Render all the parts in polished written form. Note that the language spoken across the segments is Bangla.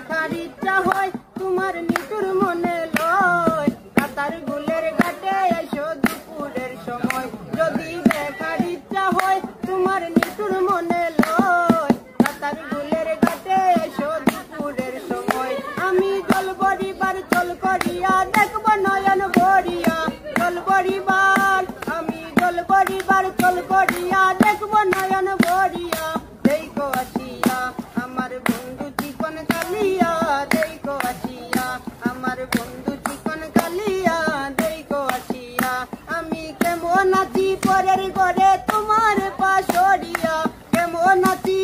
দেখার ইচ্ছা হয় তোমার নিতুর মনে লয় কাতার গুলের ঘাটে এসো দুপুরের সময় যদি দেখার ইচ্ছা হয় তোমার নিতুর মনে লয় কাতার গুলের ঘাটে এসো দুপুরের সময় আমি জল বরিবার চল করিয়া দেখব নয়ন ভরিয়া জল বরিবার আমি জল বরিবার চল করিয়া দেখব নয়ন ভরিয়া দেখো আসিয়া আমার বন্ধু চিকন কালিয়া দেখো আসিয়া আমার বন্ধু চিকন কালিয়া দেখো আসিয়া আমি কেমন আছি পরের ঘরে তোমার পাশরিয়া কেমন আছি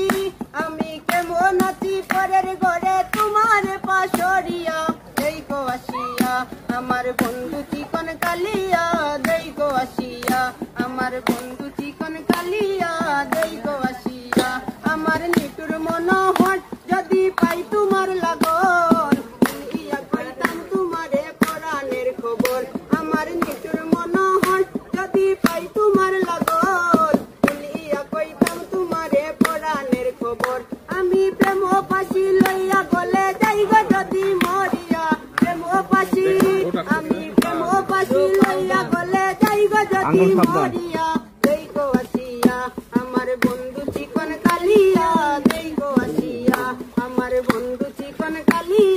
আমি কেমন আছি পরের ঘরে তোমার পাশরিয়া দেখো আসিয়া আমার বন্ধু চিকন কালিয়া দেখো আসিয়া আমার বন্ধু চিকন কালিয়া দেখো আসিয়া আমার নিটুর মনোহর যদি পাই তোমার লাগন ইয়া কইতাম তোমারে পরাণের খবর আমার নিটুর মনোহর যদি পাই তোমার লাগন ইয়া কইতাম তোমারে পরাণের খবর আমি প্রেম পাশি লইয়া গলে যাইব যদি মরিয়া প্রেম পাশি আমি প্রেম পাশি লইয়া গলে যাইব যদি মরিয়া দেখো আসিয়া আমার বন্ধু চিকন কালিয়া দেখো আসিয়া আমার বন্ধু চিকন কালিয়া